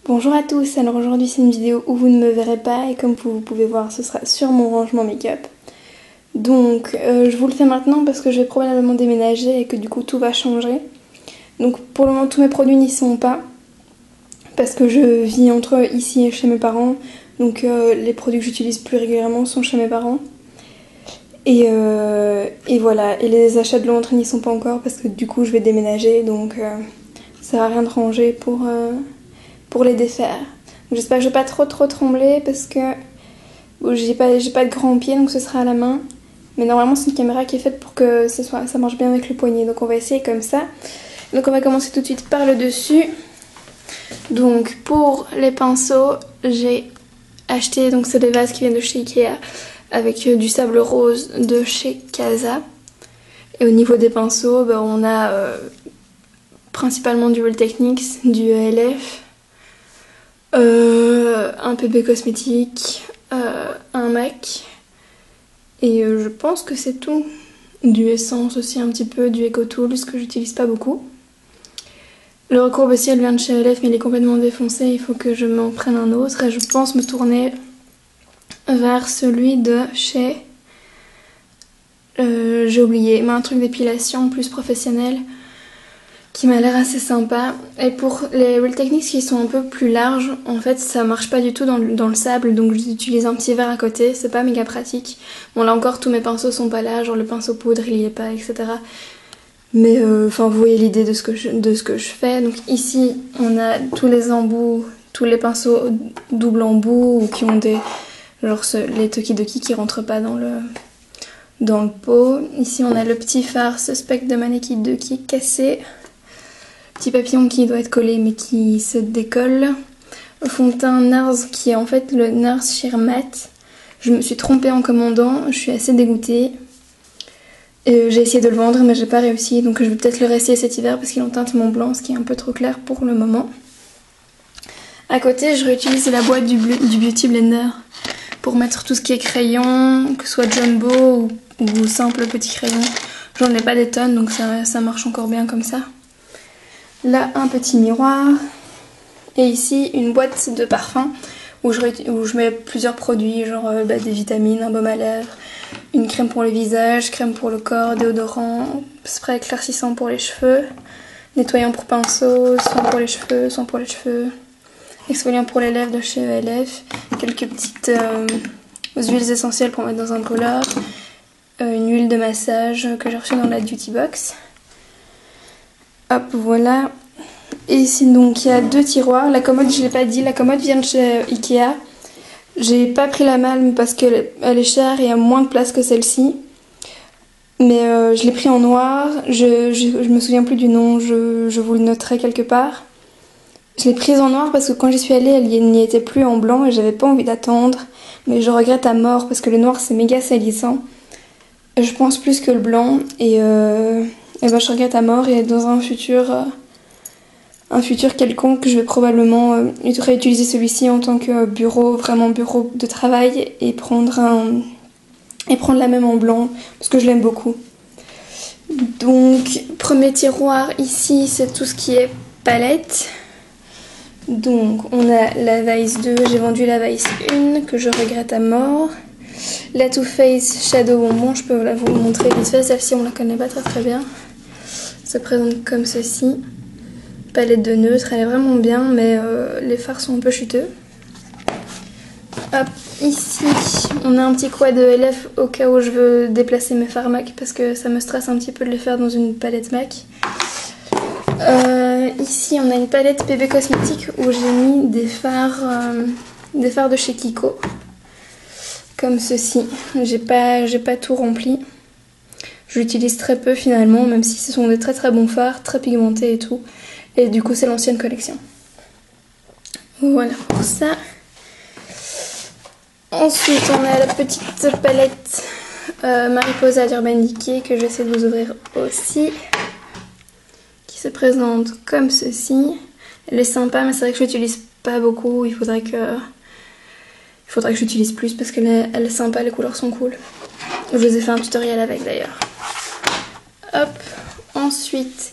Bonjour à tous, alors aujourd'hui c'est une vidéo où vous ne me verrez pas et comme vous pouvez voir ce sera sur mon rangement make-up. Donc je vous le fais maintenant parce que je vais probablement déménager et que du coup tout va changer. Donc pour le moment tous mes produits n'y sont pas parce que je vis entre ici et chez mes parents. Donc les produits que j'utilise plus régulièrement sont chez mes parents. Et voilà, et les achats de Londres n'y sont pas encore parce que du coup je vais déménager donc ça sert à rien de ranger pour les défaire. J'espère que je vais pas trop trembler parce que j'ai pas de grands pieds donc ce sera à la main. Mais normalement c'est une caméra qui est faite pour que ça marche bien avec le poignet. Donc on va essayer comme ça. Donc on va commencer tout de suite par le dessus. Donc pour les pinceaux, j'ai acheté, donc c'est des vases qui viennent de chez Ikea avec du sable rose de chez Casa. Et au niveau des pinceaux, on a principalement du Real Techniques, du ELF, un PB Cosmétique, un MAC et je pense que c'est tout. Du Essence aussi un petit peu, du EcoTools que j'utilise pas beaucoup. Le recourbe aussi elle vient de chez ELF mais il est complètement défoncé, il faut que je m'en prenne un autre et je pense me tourner vers celui de chez... j'ai oublié, mais un truc d'épilation plus professionnel qui m'a l'air assez sympa. Et pour les Real Techniques qui sont un peu plus larges, en fait ça marche pas du tout dans le sable, donc j'utilise un petit verre à côté, c'est pas méga pratique. Bon là encore tous mes pinceaux sont pas là, genre le pinceau poudre il y est pas, etc. Mais enfin vous voyez l'idée de ce que je fais. Donc ici on a tous les embouts, tous les pinceaux double embout ou qui ont des... genre les Tokidoki qui rentrent pas dans le pot. Ici on a le petit fard suspect de Maneki 2 qui est cassé. Petit papillon qui doit être collé mais qui se décolle. Le fond de teint NARS qui est en fait le NARS Sheer Matte. Je me suis trompée en commandant, je suis assez dégoûtée. J'ai essayé de le vendre mais j'ai pas réussi, donc je vais peut-être le rester cet hiver parce qu'il en teinte mon blanc, ce qui est un peu trop clair pour le moment. À côté je réutilise la boîte du Beauty Blender pour mettre tout ce qui est crayon, que ce soit jumbo ou simple petit crayon. J'en ai pas des tonnes donc ça marche encore bien comme ça. Là un petit miroir et ici une boîte de parfum où je mets plusieurs produits, genre des vitamines, un baume à lèvres, une crème pour le visage, crème pour le corps, déodorant, spray éclaircissant pour les cheveux, nettoyant pour pinceau, soin pour les cheveux, exfoliant pour les lèvres de chez ELF, quelques petites huiles essentielles pour mettre dans un roller, une huile de massage que j'ai reçue dans la Duty Box. Hop, voilà. Et ici donc il y a deux tiroirs. La commode, je l'ai pas dit, la commode vient de chez Ikea. J'ai pas pris la Malm parce qu'elle est chère et a moins de place que celle-ci. Mais je l'ai pris en noir. Je me souviens plus du nom, je vous le noterai quelque part. Je l'ai prise en noir parce que quand j'y suis allée, elle n'y était plus en blanc et j'avais pas envie d'attendre. Mais je regrette à mort parce que le noir c'est méga salissant. Je pense plus que le blanc et je regrette à mort et dans un futur quelconque, je vais probablement réutiliser celui-ci en tant que bureau, vraiment bureau de travail et prendre la même en blanc parce que je l'aime beaucoup. Donc premier tiroir ici, c'est tout ce qui est palette. Donc on a la Vice 2, j'ai vendu la Vice 1 que je regrette à mort. La Too Faced Shadow Bonbon, je peux vous montrer vite fait, celle-ci on la connaît pas très bien. Ça se présente comme ceci. Palette de neutre, elle est vraiment bien mais les fards sont un peu chuteux. Hop, ici on a un petit quad de ELF au cas où je veux déplacer mes fards MAC parce que ça me stresse un petit peu de les faire dans une palette MAC. Ici on a une palette PB Cosmétique où j'ai mis des fards de chez Kiko. Comme ceci, j'ai pas tout rempli. Je l'utilise très peu finalement, même si ce sont des très bons fards, très pigmentés et tout. Et du coup c'est l'ancienne collection. Voilà pour ça. Ensuite on a la petite palette Mariposa d'Urban Decay que j'essaie de vous ouvrir aussi. Qui se présente comme ceci. Elle est sympa mais c'est vrai que je l'utilise pas beaucoup. Il faudrait que j'utilise plus parce qu'elle est sympa, les couleurs sont cool. Je vous ai fait un tutoriel avec d'ailleurs. Hop, ensuite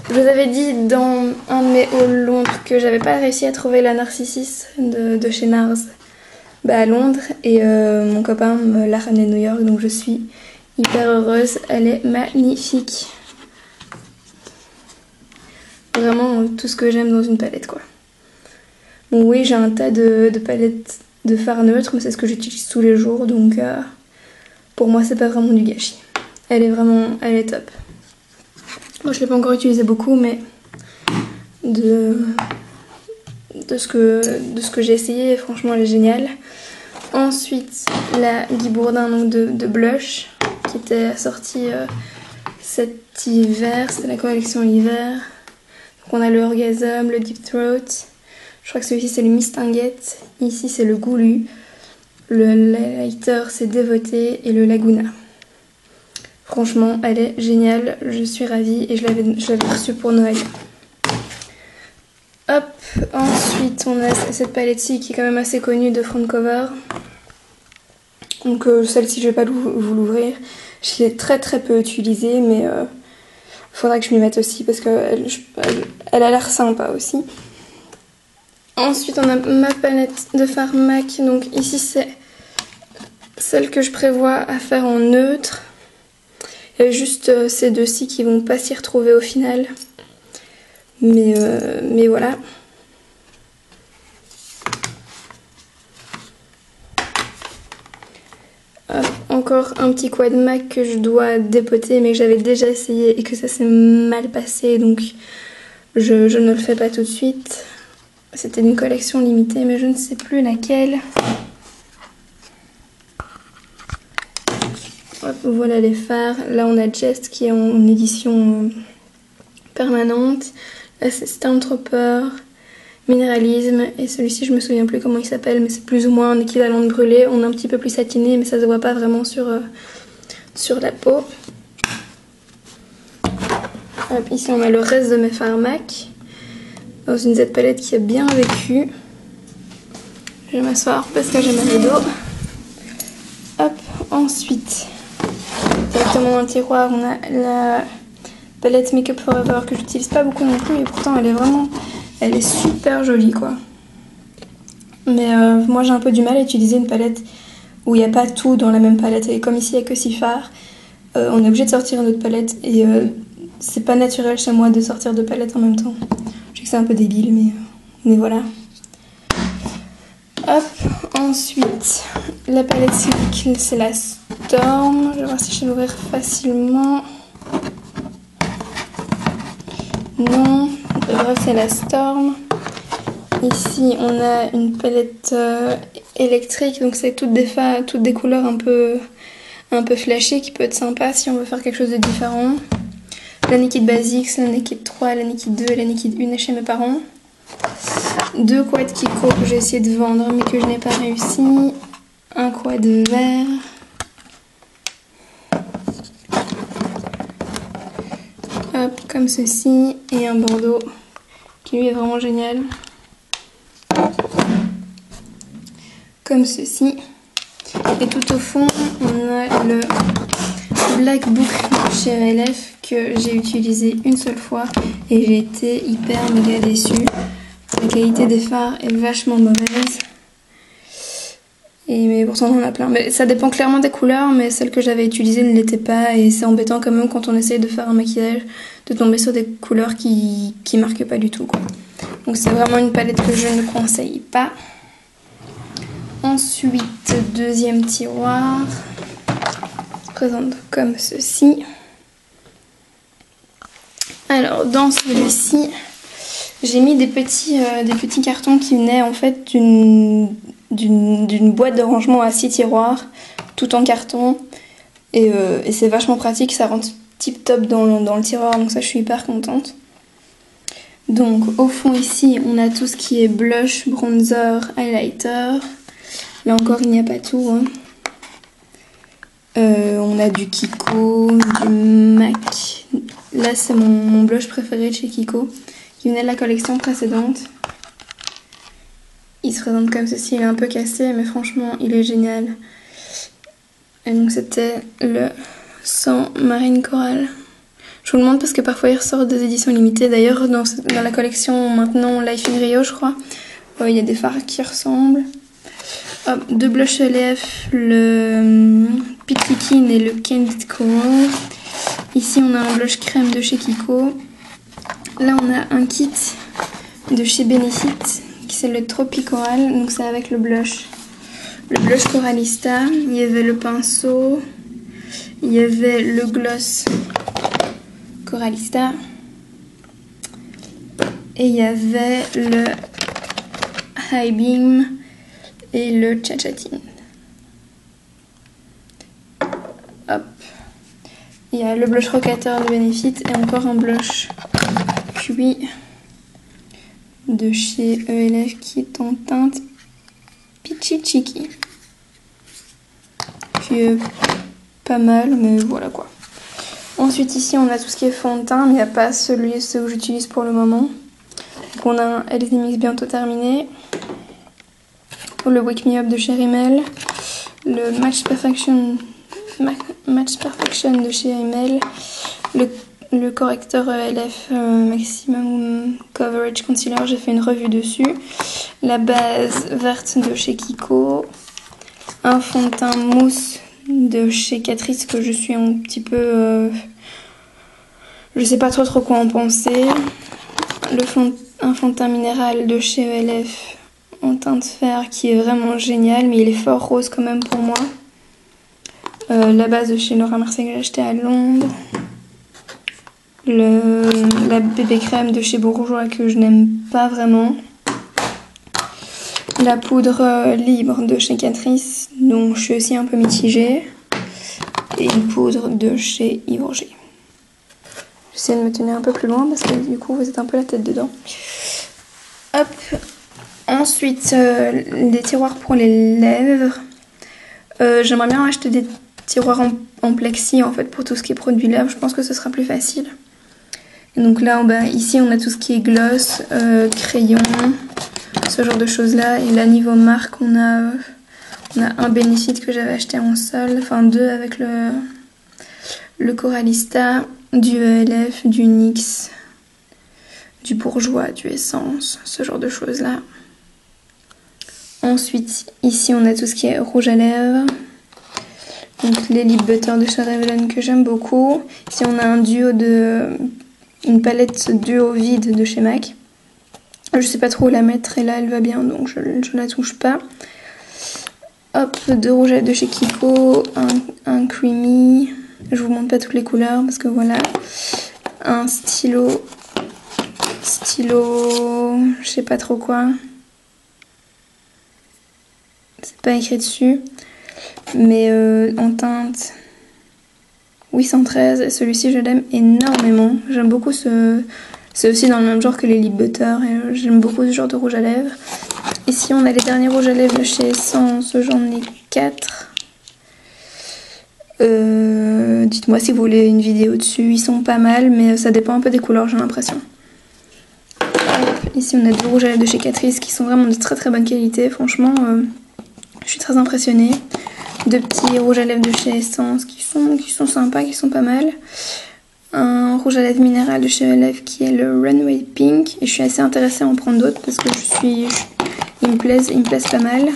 Je vous avais dit dans un de mes hauls Londres que j'avais pas réussi à trouver la Narcissus de chez Nars à Londres et mon copain me l'a ramenée de New York, donc je suis hyper heureuse. Elle est magnifique. Vraiment tout ce que j'aime dans une palette quoi. Bon oui, j'ai un tas de palettes de fard neutre, mais c'est ce que j'utilise tous les jours, donc pour moi c'est pas vraiment du gâchis. Elle est top. Moi je l'ai pas encore utilisée beaucoup, mais de ce que j'ai essayé, franchement elle est géniale. Ensuite la Guy Bourdin donc de blush qui était sortie cet hiver, c'était la collection hiver. Donc on a le Orgasm, le Deep Throat, je crois que celui-ci c'est le Mistinguette, ici c'est le Goulu, le Lighter c'est Dévoté et le Laguna. Franchement elle est géniale, je suis ravie et je l'avais reçue pour Noël. Hop, ensuite on a cette palette-ci qui est quand même assez connue de front cover. Donc celle-ci je vais pas vous l'ouvrir. Je l'ai très peu utilisée, mais faudra que je m'y mette aussi parce qu'elle a l'air sympa aussi. Ensuite on a ma palette de fard MAC, donc ici c'est celle que je prévois à faire en neutre. Il y a juste ces deux-ci qui vont pas s'y retrouver au final. Mais voilà. Encore un petit quad MAC que je dois dépoter mais que j'avais déjà essayé et que ça s'est mal passé, donc je ne le fais pas tout de suite. C'était une collection limitée mais je ne sais plus laquelle. Hop, voilà les fards. Là on a Jest qui est en édition permanente. Là c'est Stormtrooper, Minéralisme, et celui-ci je me souviens plus comment il s'appelle, mais c'est plus ou moins un équivalent de brûlé. On est un petit peu plus satiné mais ça se voit pas vraiment sur la peau. Hop, ici on a le reste de mes fards MAC dans une Z palette qui a bien vécu. Je vais m'asseoir parce que j'ai mal au dos. Hop, ensuite directement dans le tiroir on a la palette Make Up For Ever que j'utilise pas beaucoup non plus, et pourtant elle est super jolie quoi. Mais moi j'ai un peu du mal à utiliser une palette où il n'y a pas tout dans la même palette, et comme ici il n'y a que 6 fards, on est obligé de sortir une autre palette et c'est pas naturel chez moi de sortir 2 palettes en même temps. Je sais que c'est un peu débile mais voilà. Hop, ensuite la palette c'est la Storm, je vais voir si je vais l'ouvrir facilement. Non, bref c'est la Storm. Ici on a une palette électrique, donc c'est toutes des couleurs un peu flashées qui peut être sympa si on veut faire quelque chose de différent. La Naked Basics, la Naked 3, la Naked 2 et la Naked 1 chez mes parents. 2 quads Kiko que j'ai essayé de vendre mais que je n'ai pas réussi. Un quad vert. Hop, comme ceci, et un bordeaux qui lui est vraiment génial. Comme ceci. Et tout au fond, on a le Black Book chez RLF que j'ai utilisé une seule fois et j'ai été hyper méga déçue. La qualité des fards est vachement mauvaise. Mais pourtant on en a plein. Mais ça dépend clairement des couleurs, mais celle que j'avais utilisée ne l'était pas, et c'est embêtant quand même quand on essaye de faire un maquillage de tomber sur des couleurs qui marquent pas du tout quoi. Donc c'est vraiment une palette que je ne conseille pas. Ensuite, deuxième tiroir se présente comme ceci. Alors dans celui-ci, j'ai mis des petits cartons qui venaient en fait d'une boîte de rangement à 6 tiroirs, tout en carton. Et c'est vachement pratique, ça rentre tip top dans le tiroir, donc ça je suis hyper contente. Donc au fond ici, on a tout ce qui est blush, bronzer, highlighter. Là encore, il n'y a pas tout. Hein. On a du Kiko, du MAC. Là, c'est mon blush préféré de chez Kiko, qui venait de la collection précédente. Il se présente comme ceci, il est un peu cassé, mais franchement, il est génial. Et donc, c'était le 100 Marine Coral. Je vous le montre parce que parfois ils ressortent des éditions limitées. D'ailleurs, dans la collection maintenant Life in Rio, je crois, il y a des fards qui ressemblent. Hop, deux blushs lèvres, le Picnikin et le Candid Coral. Ici, on a un blush crème de chez Kiko. Là, on a un kit de chez Benefit qui c'est le Tropicoral. Donc, c'est avec le blush Coralista. Il y avait le pinceau. Il y avait le gloss Coralista. Et il y avait le High Beam et le Cha-Cha-Tine. Hop. Il y a le blush Rockateur de Benefit et encore un blush cuit de chez ELF qui est en teinte Peachy Cheeky. Puis pas mal, mais voilà quoi. Ensuite ici on a tout ce qui est fond de teint, mais il n'y a pas ceux que j'utilise pour le moment. Donc on a un LZ Mix bientôt terminé. Le Wake Me Up de chez Rimmel. Le Match Perfection de chez Rimmel. Le correcteur ELF Maximum Coverage Concealer, j'ai fait une revue dessus. La base verte de chez Kiko. Un fond de teint mousse de chez Catrice que je suis un petit peu... je sais pas trop quoi en penser. Un fond de teint minéral de chez ELF en teinte fer qui est vraiment génial, mais il est fort rose quand même pour moi. La base de chez Laura Mercier que j'ai acheté à Londres. La bébé crème de chez Bourjois que je n'aime pas vraiment. La poudre libre de chez Catrice, dont je suis aussi un peu mitigée. Et une poudre de chez Yves Roger. J'essaie de me tenir un peu plus loin parce que du coup vous êtes un peu la tête dedans. Hop. Ensuite, des tiroirs pour les lèvres. J'aimerais bien acheter des tiroirs en plexi en fait pour tout ce qui est produit lèvres. Je pense que ce sera plus facile. Et donc là, ici on a tout ce qui est gloss, crayon, ce genre de choses là. Et là niveau marque, on a un Benefit que j'avais acheté en sol, enfin deux avec le Coralista, du ELF, du NYX, du Bourjois, du Essence, ce genre de choses là. Ensuite, ici on a tout ce qui est rouge à lèvres. Donc les lip butter de chez Revlon que j'aime beaucoup. Ici on a une palette duo vide de chez MAC. Je sais pas trop où la mettre et là elle va bien donc je la touche pas. Hop, deux rouges à lèvres de chez Kiko, un creamy. Je vous montre pas toutes les couleurs parce que voilà. Un stylo, je sais pas trop quoi. C'est pas écrit dessus. Mais en teinte 813, et celui-ci je l'aime énormément. J'aime beaucoup c'est aussi dans le même genre que les lip butter et j'aime beaucoup ce genre de rouge à lèvres. Ici on a les derniers rouges à lèvres de chez Essence, j'en ai 4. Dites-moi si vous voulez une vidéo dessus, ils sont pas mal mais ça dépend un peu des couleurs j'ai l'impression. Ici on a deux rouges à lèvres de chez Catrice qui sont vraiment de très très bonne qualité, franchement je suis très impressionnée. Deux petits rouges à lèvres de chez Essence qui sont sympas, qui sont pas mal. Un rouge à lèvres minéral de chez ELF qui est le Runway Pink. Et je suis assez intéressée à en prendre d'autres parce que ils me plaisent pas mal.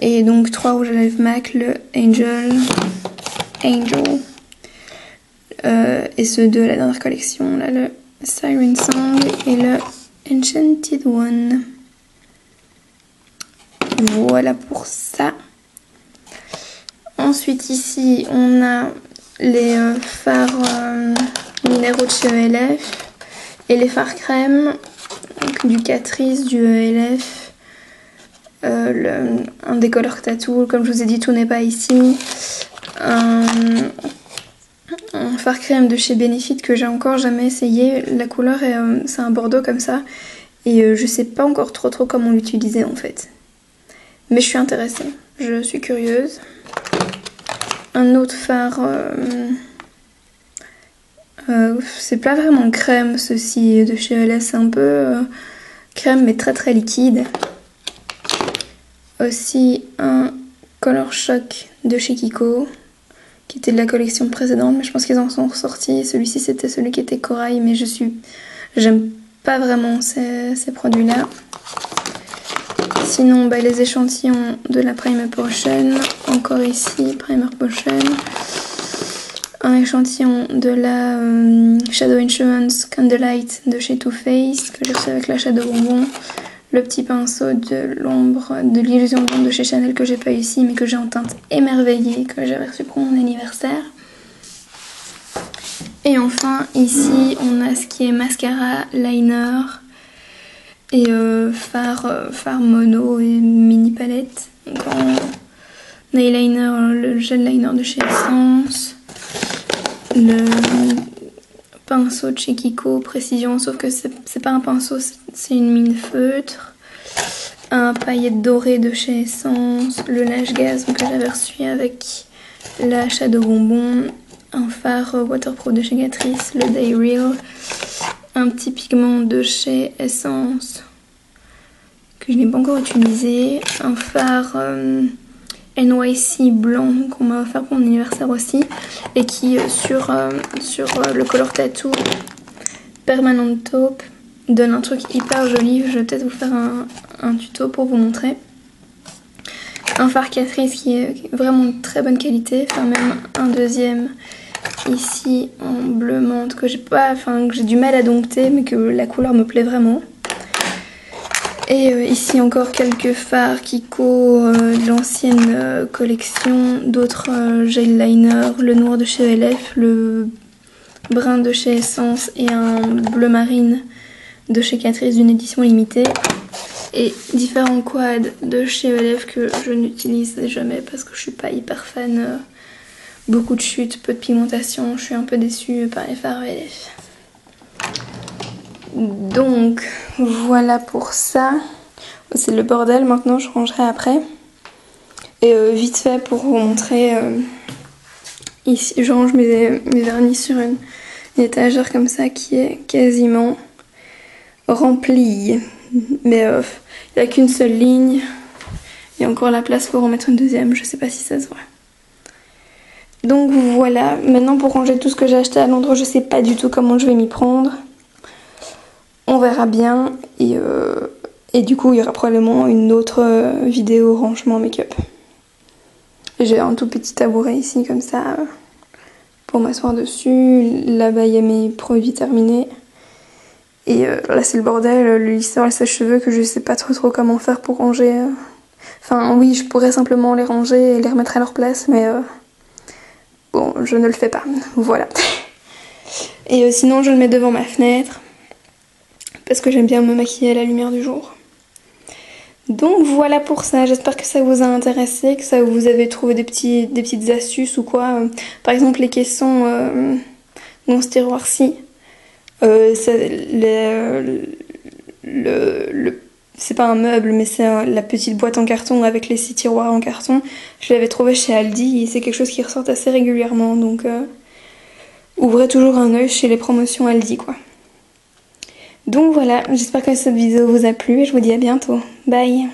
Et donc trois rouges à lèvres MAC, le Angel. Et ceux de la dernière collection, là, le Siren Song et le Enchanted One. Voilà pour ça. Ensuite ici on a les fards minéraux de chez ELF et les fards crème donc, du Catrice, du ELF, un décolore tattoo, comme je vous ai dit tout n'est pas ici, un fard crème de chez Benefit que j'ai encore jamais essayé, la couleur c'est un bordeaux comme ça et je sais pas encore trop comment l'utiliser en fait. Mais je suis intéressée, je suis curieuse. Un autre fard, c'est pas vraiment crème ceci de chez ELF, c'est un peu crème mais très très liquide. Aussi un Color Shock de chez Kiko qui était de la collection précédente, mais je pense qu'ils en sont ressortis. Celui-ci c'était celui qui était corail, mais j'aime pas vraiment ces produits-là. Sinon, les échantillons de la Primer Potion, encore ici, Primer Potion. Un échantillon de la Shadow Insurance Candlelight de chez Too Faced, que j'ai reçu avec la Shadow Bonbon. Le petit pinceau de l'ombre, de l'illusion d'ombre de chez Chanel que j'ai pas ici, mais que j'ai en teinte émerveillée, que j'avais reçu pour mon anniversaire. Et enfin, ici, on a ce qui est mascara, liner et fard mono et mini palette. Donc en eyeliner, le gel liner de chez Essence, le pinceau de chez Kiko Précision, sauf que c'est pas un pinceau, c'est une mine feutre. Un paillette dorée de chez Essence, le lâche gaz que j'avais reçu avec la Shadow Bonbon, un fard waterproof de chez Catrice, le Day Real, un petit pigment de chez Essence que je n'ai pas encore utilisé, un fard NYC blanc qu'on m'a offert pour mon anniversaire aussi, et qui sur le Color Tattoo Permanent Taupe donne un truc hyper joli. Je vais peut-être vous faire un tuto pour vous montrer. Un fard Catrice qui est vraiment de très bonne qualité, enfin même un deuxième ici en bleu menthe que j'ai du mal à dompter, mais que la couleur me plaît vraiment. Et ici encore quelques fards Kiko de l'ancienne collection, d'autres gel liner, le noir de chez LF, le brun de chez Essence et un bleu marine de chez Catrice d'une édition limitée. Et différents quads de chez ELF que je n'utilise jamais parce que je suis pas hyper fan. Beaucoup de chutes, peu de pigmentation, je suis un peu déçue par les fards ELF. Donc voilà pour ça. C'est le bordel, maintenant je rangerai après. Et vite fait pour vous montrer, ici je range mes vernis sur une étagère comme ça qui est quasiment remplie. Mais il n'y a qu'une seule ligne. Il y a encore la place pour en mettre une deuxième, je sais pas si ça se voit. Donc voilà, maintenant pour ranger tout ce que j'ai acheté à Londres, je sais pas du tout comment je vais m'y prendre. On verra bien et du coup il y aura probablement une autre vidéo rangement make-up. J'ai un tout petit tabouret ici comme ça pour m'asseoir dessus. Là-bas il y a mes produits terminés. Et là c'est le bordel, le lisseur, le sèche-cheveux que je sais pas trop comment faire pour ranger. Enfin oui, je pourrais simplement les ranger et les remettre à leur place, mais bon, je ne le fais pas. Voilà. Et sinon je le mets devant ma fenêtre parce que j'aime bien me maquiller à la lumière du jour. Donc voilà pour ça, j'espère que ça vous a intéressé, que ça vous avez trouvé des petites astuces ou quoi. Par exemple les caissons dans ce tiroir-ci. C'est pas un meuble, mais c'est la petite boîte en carton avec les 6 tiroirs en carton. Je l'avais trouvé chez Aldi et c'est quelque chose qui ressort assez régulièrement. Donc ouvrez toujours un œil chez les promotions Aldi quoi. Donc voilà, j'espère que cette vidéo vous a plu et je vous dis à bientôt. Bye!